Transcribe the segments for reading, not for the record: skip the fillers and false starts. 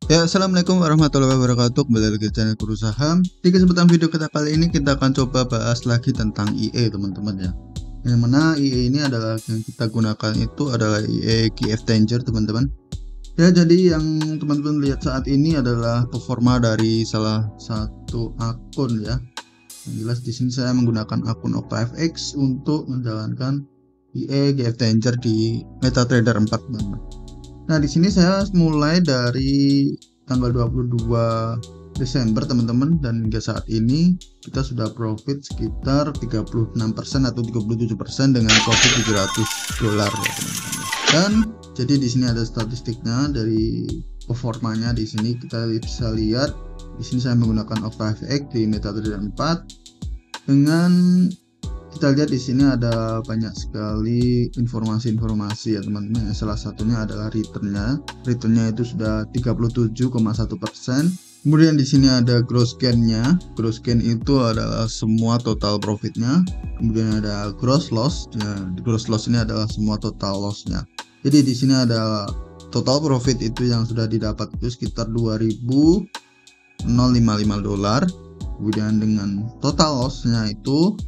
Ya, assalamualaikum warahmatullahi wabarakatuh. Kembali lagi di channel Guru Saham. Di kesempatan video kita kali ini kita akan coba bahas lagi tentang IE, teman-teman ya. Yang mana IE ini adalah yang kita gunakan itu adalah IE Key Exchanger, teman-teman. Ya, jadi yang teman-teman lihat saat ini adalah performa dari salah satu akun ya. Yang jelas di sini saya menggunakan akun OctaFX untuk menjalankan IE Key Exchanger di MetaTrader 4, teman-teman. Nah, di sini saya mulai dari tanggal 22 Desember, teman-teman, dan hingga saat ini kita sudah profit sekitar 36% atau 37% dengan profit $700 ya, teman-teman. Dan jadi di sini ada statistiknya dari performanya. Di sini kita bisa lihat di sini saya menggunakan OctaFX di MetaTrader 4 dengan kita lihat di sini ada banyak sekali informasi-informasi ya, teman-teman. Salah satunya adalah returnnya itu sudah 37,1%. Kemudian di sini ada gross gain-nya. Gross gain itu adalah semua total profitnya. Kemudian ada gross loss. Ya, gross loss ini adalah semua total loss-nya. Jadi di sini ada total profit itu yang sudah didapat itu sekitar $2.055. Kemudian dengan total loss-nya itu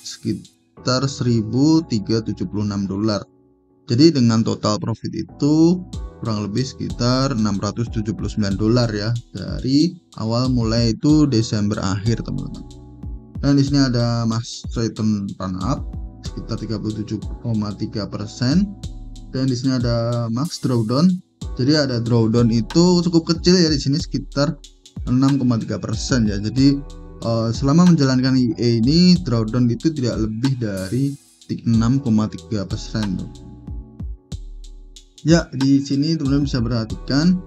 sekitar $1.376. Jadi dengan total profit itu kurang lebih sekitar $679 ya, dari awal mulai itu Desember akhir, teman-teman. Dan di sini ada max return run up sekitar 37,3%. Dan di sini ada max drawdown. Jadi ada drawdown itu cukup kecil ya, di sini sekitar 6,3% ya. Jadi selama menjalankan IE ini drawdown itu tidak lebih dari 6,3%. Ya, di sini teman-teman bisa perhatikan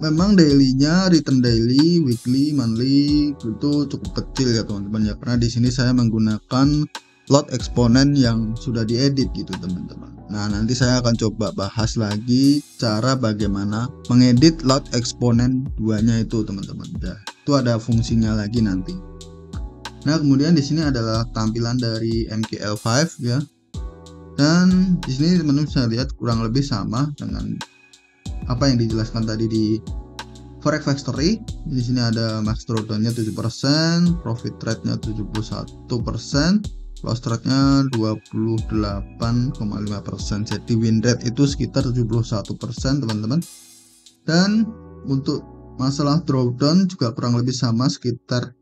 memang dailynya, return daily, weekly, monthly itu cukup kecil ya, teman-teman ya, karena di sini saya menggunakan lot eksponen yang sudah diedit gitu, teman-teman. Nah, nanti saya akan coba bahas lagi cara bagaimana mengedit lot eksponen duanya itu, teman-teman ya. Itu ada fungsinya lagi nanti. Nah, kemudian di sini adalah tampilan dari MKL5 ya. Dan di sini teman-teman bisa lihat kurang lebih sama dengan apa yang dijelaskan tadi di Forex Factory. Di sini ada max drawdown-nya 7%, profit rate-nya 71%, loss rate-nya 28,5%. Jadi win rate itu sekitar 71%, teman-teman. Dan untuk masalah drawdown juga kurang lebih sama, sekitar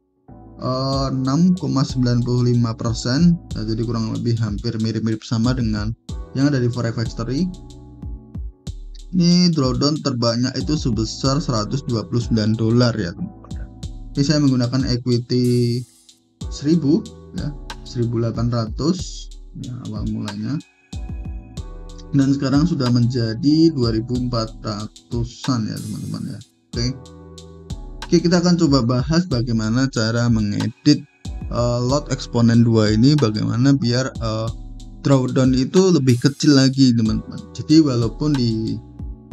6,95%. Nah, jadi kurang lebih hampir mirip-mirip sama dengan yang ada di Forex Factory. Ini drawdown terbanyak itu sebesar $129 ya, teman-teman. Ini saya menggunakan equity 1000 ya, 1800 ya awal mulanya, dan sekarang sudah menjadi 2400-an ya, teman-teman ya. Oke, kita akan coba bahas bagaimana cara mengedit lot eksponen 2 ini, bagaimana biar drawdown itu lebih kecil lagi, teman-teman. Jadi walaupun di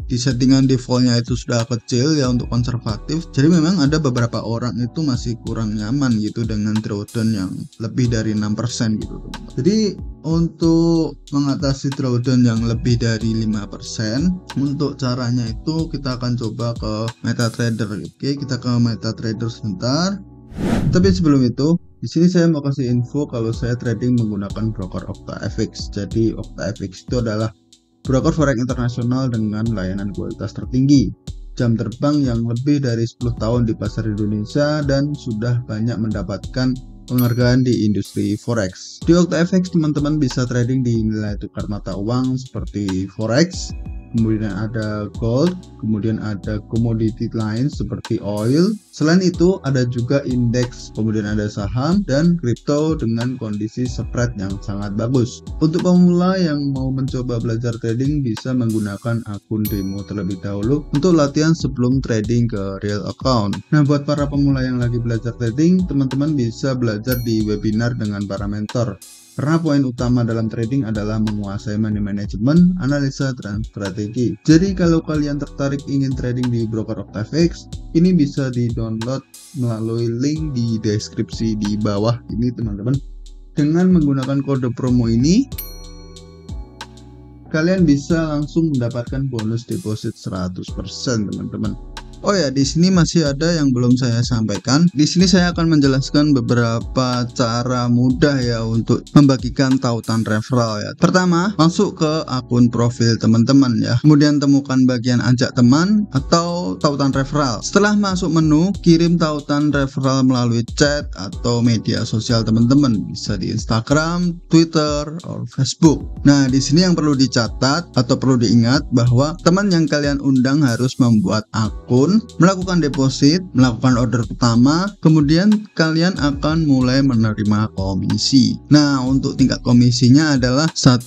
settingan defaultnya itu sudah kecil ya untuk konservatif, jadi memang ada beberapa orang itu masih kurang nyaman gitu dengan drawdown yang lebih dari 6% gitu, teman-teman. Jadi untuk mengatasi drawdown yang lebih dari 5%, untuk caranya itu kita akan coba ke MetaTrader. Oke, kita ke MetaTrader sebentar. Tapi sebelum itu, di sini saya mau kasih info kalau saya trading menggunakan broker OctaFX. Jadi OctaFX itu adalah broker forex internasional dengan layanan kualitas tertinggi, jam terbang yang lebih dari 10 tahun di pasar Indonesia, dan sudah banyak mendapatkan penghargaan di industri forex. Di OctaFX teman-teman bisa trading di nilai tukar mata uang seperti forex, kemudian ada gold, kemudian ada commodity lain seperti oil. Selain itu ada juga indeks, kemudian ada saham dan kripto dengan kondisi spread yang sangat bagus. Untuk pemula yang mau mencoba belajar trading bisa menggunakan akun demo terlebih dahulu untuk latihan sebelum trading ke real account. Nah, buat para pemula yang lagi belajar trading, teman-teman bisa belajar di webinar dengan para mentor. Karena poin utama dalam trading adalah menguasai money management, analisa, dan strategi. Jadi kalau kalian tertarik ingin trading di broker OctaFX, ini bisa di-download melalui link di deskripsi di bawah ini, teman-teman. Dengan menggunakan kode promo ini, kalian bisa langsung mendapatkan bonus deposit 100% teman-teman. Oh ya, di sini masih ada yang belum saya sampaikan. Di sini saya akan menjelaskan beberapa cara mudah ya untuk membagikan tautan referral ya. Pertama, masuk ke akun profil teman-teman ya. Kemudian temukan bagian ajak teman atau tautan referral. Setelah masuk menu, kirim tautan referral melalui chat atau media sosial teman-teman. Bisa di Instagram, Twitter, atau Facebook. Nah, di sini yang perlu dicatat atau perlu diingat bahwa teman yang kalian undang harus membuat akun, melakukan deposit, melakukan order pertama, kemudian kalian akan mulai menerima komisi. Nah, untuk tingkat komisinya adalah $1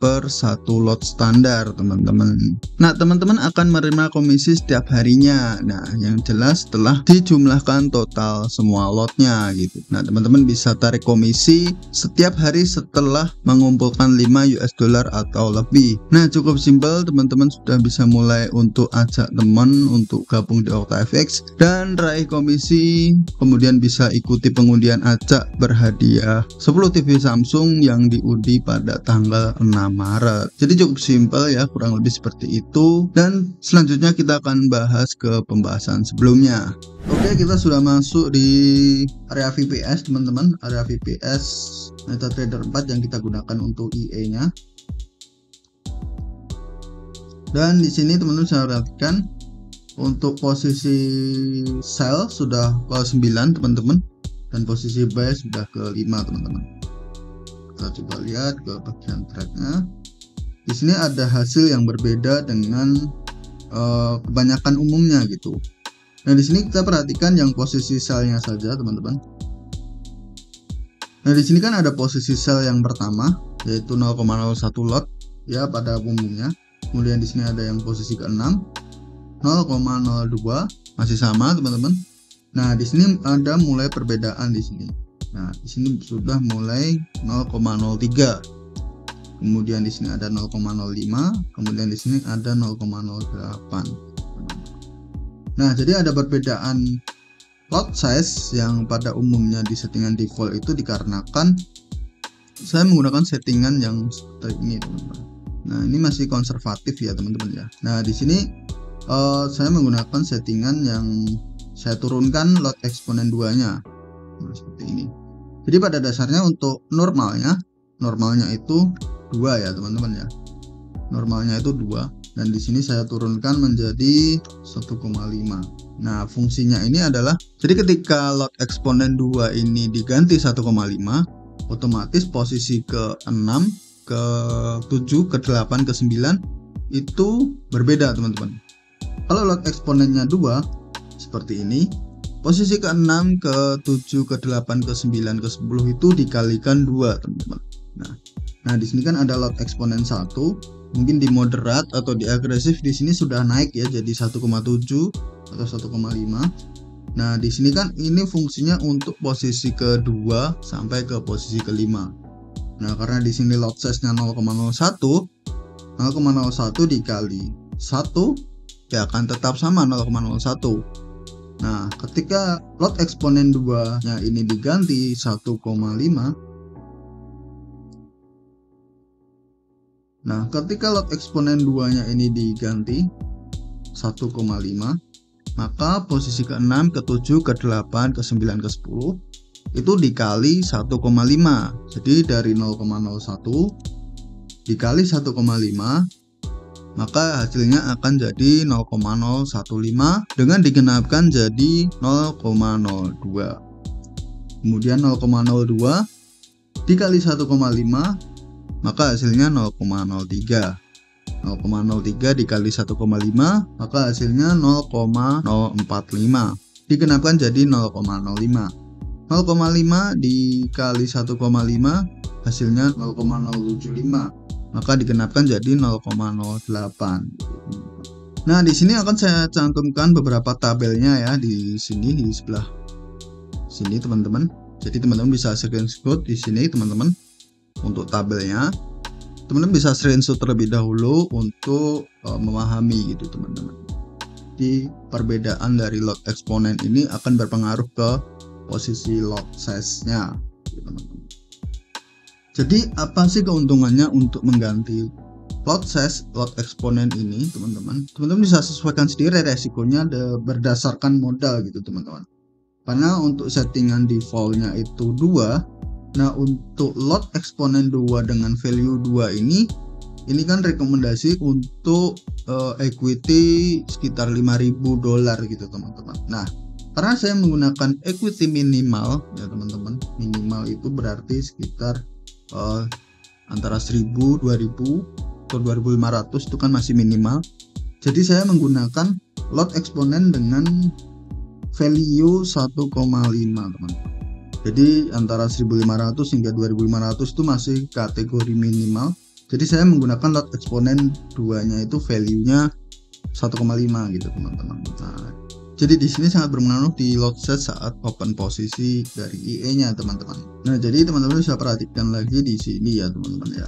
per 1 lot standar teman-teman. Nah, teman-teman akan menerima komisi setiap harinya. Nah, yang jelas setelah dijumlahkan total semua lotnya gitu. Nah, teman-teman bisa tarik komisi setiap hari setelah mengumpulkan $5 atau lebih. Nah, cukup simpel, teman-teman sudah bisa mulai untuk ajak teman untuk gabung di OctaFX dan raih komisi. Kemudian bisa ikuti pengundian acak berhadiah 10 TV Samsung yang diundi pada tanggal 6 Maret. Jadi cukup simpel ya, kurang lebih seperti itu. Dan selanjutnya kita akan bahas ke pembahasan sebelumnya. Oke, kita sudah masuk di area VPS teman-teman. Area VPS MetaTrader 4 yang kita gunakan untuk IE-nya. Dan di sini teman-teman saya perhatikan untuk posisi sell sudah ke 9 teman-teman, dan posisi buy sudah ke 5 teman-teman. Kita coba lihat ke bagian trade-nya. Di sini ada hasil yang berbeda dengan kebanyakan umumnya gitu. Nah, di sini kita perhatikan yang posisi sell-nya saja teman-teman. Nah, di sini kan ada posisi sell yang pertama yaitu 0,01 lot ya pada umumnya. Kemudian di sini ada yang posisi ke-6 0,02 masih sama teman-teman. Nah, di sini ada mulai perbedaan di sini. Nah, di sini sudah mulai 0,03. Kemudian di sini ada 0,05, kemudian di sini ada 0,08. Nah, jadi ada perbedaan lot size yang pada umumnya di settingan default itu dikarenakan saya menggunakan settingan yang seperti ini teman-teman. Nah, ini masih konservatif ya teman-teman ya. Nah, di sini saya menggunakan settingan yang saya turunkan lot eksponen 2-nya. Nah, seperti ini. Jadi pada dasarnya untuk normalnya itu 2 ya teman-teman ya. Normalnya itu 2, dan di sini saya turunkan menjadi 1,5. Nah, fungsinya ini adalah jadi ketika lot eksponen 2 ini diganti 1,5, otomatis posisi ke-6, ke-7, ke-8, ke-9 itu berbeda teman-teman. Kalau lot eksponennya 2 seperti ini, posisi ke-6, ke-7, ke-8, ke-9, ke-10 itu dikalikan 2 teman-teman. Nah, di sini kan ada lot eksponen 1, mungkin di moderat atau di agresif di sini sudah naik ya jadi 1,7 atau 1,5. Nah, di sini kan ini fungsinya untuk posisi kedua sampai ke posisi ke-5. Nah, karena di sini lot size-nya 0,01 dikali 1 ya akan tetap sama 0,01. Nah, ketika lot eksponen 2 nya ini diganti 1,5, nah ketika lot eksponen 2 nya ini diganti 1,5, maka posisi ke-6, ke-7, ke-8, ke-9, ke-10 itu dikali 1,5. Jadi dari 0,01 dikali 1,5, maka hasilnya akan jadi 0,015 dengan digenapkan jadi 0,02. Kemudian 0,02 dikali 1,5, maka hasilnya 0,03. 0,03 dikali 1,5, maka hasilnya 0,045. Digenapkan jadi 0,05. 0,5 dikali 1,5 hasilnya 0,075. Maka digenapkan jadi 0,08. Nah, di sini akan saya cantumkan beberapa tabelnya ya di sini di sebelah sini teman-teman. Jadi teman-teman bisa screenshot di sini teman-teman untuk tabelnya. Teman-teman bisa screenshot terlebih dahulu untuk memahami gitu teman-teman. Di perbedaan dari lot eksponen ini akan berpengaruh ke posisi lot size-nya teman-teman. Jadi apa sih keuntungannya untuk mengganti lot size, lot eksponen ini teman-teman bisa sesuaikan sendiri resikonya berdasarkan modal gitu teman-teman. Karena untuk settingan defaultnya itu 2. Nah untuk lot eksponen 2 dengan value 2 ini kan rekomendasi untuk equity sekitar $5.000 gitu teman-teman. Nah karena saya menggunakan equity minimal ya teman-teman, minimal itu berarti sekitar antara 1.000, 2.000 atau 2.500 itu kan masih minimal. Jadi saya menggunakan lot eksponen dengan value 1,5 teman-teman. Jadi antara 1.500 hingga 2.500 itu masih kategori minimal. Jadi saya menggunakan lot eksponen 2-nya itu value-nya 1,5 gitu teman-teman. Nah, jadi di sini sangat berpengaruh di lot size saat open posisi dari IE-nya teman-teman. Nah, jadi teman-teman bisa perhatikan lagi di sini ya teman-teman ya.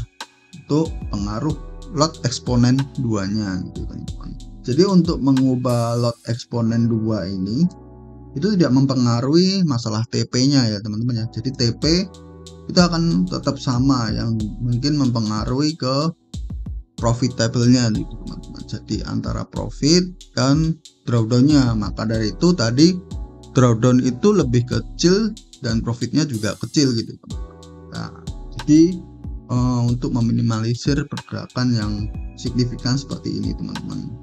Untuk pengaruh lot eksponen 2-nya gitu teman-teman. Jadi untuk mengubah lot eksponen 2 ini itu tidak mempengaruhi masalah TP-nya ya teman-teman ya. Jadi TP itu akan tetap sama, yang mungkin mempengaruhi ke profitable-nya gitu teman-teman. Jadi antara profit dan drawdown-nya. Maka dari itu tadi drawdown itu lebih kecil dan profitnya juga kecil gitu. Nah, jadi untuk meminimalisir pergerakan yang signifikan seperti ini teman-teman.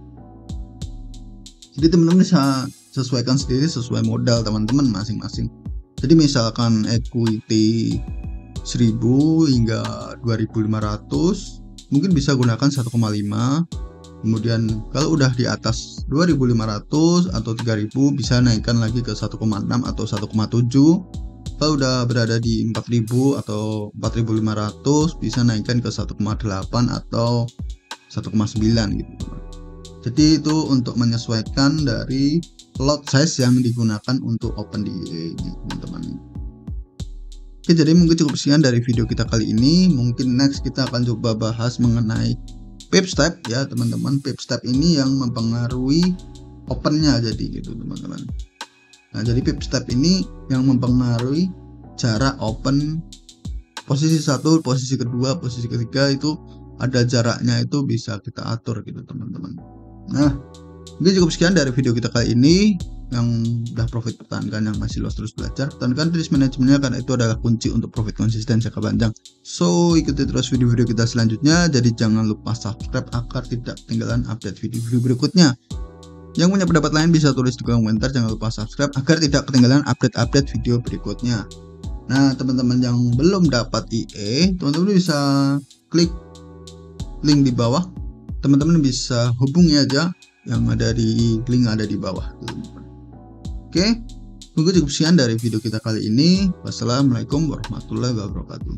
Jadi teman-teman bisa sesuaikan sendiri sesuai modal teman-teman masing-masing. Jadi misalkan equity 1.000 hingga 2.500 mungkin bisa gunakan 1,5. Kemudian kalau udah di atas 2.500 atau 3.000 bisa naikkan lagi ke 1,6 atau 1,7. Kalau udah berada di 4.000 atau 4.500 bisa naikkan ke 1,8 atau 1,9 gitu. Jadi itu untuk menyesuaikan dari lot size yang digunakan untuk OpenDAI ini teman-teman. Oke, jadi mungkin cukup sekian dari video kita kali ini. Mungkin next kita akan coba bahas mengenai pip step ya teman-teman. Pip step ini yang mempengaruhi opennya jadi gitu teman-teman. Nah jadi pip step ini yang mempengaruhi jarak open posisi 1, posisi kedua, posisi ketiga itu ada jaraknya, itu bisa kita atur gitu teman-teman. Nah mungkin cukup sekian dari video kita kali ini. Yang udah profit pertahankan, yang masih loss terus belajar, pertahankan risk manajemennya karena itu adalah kunci untuk profit konsisten jangka panjang. So ikuti terus video-video kita selanjutnya, jadi jangan lupa subscribe agar tidak ketinggalan update video-video berikutnya. Yang punya pendapat lain bisa tulis di kolom komentar, jangan lupa subscribe agar tidak ketinggalan update-update video berikutnya. Nah teman-teman yang belum dapat IE, teman-teman bisa klik link di bawah, teman-teman bisa hubungi aja yang ada di link ada di bawah teman-teman. Oke, mungkin cukup sekian dari video kita kali ini. Wassalamualaikum warahmatullahi wabarakatuh.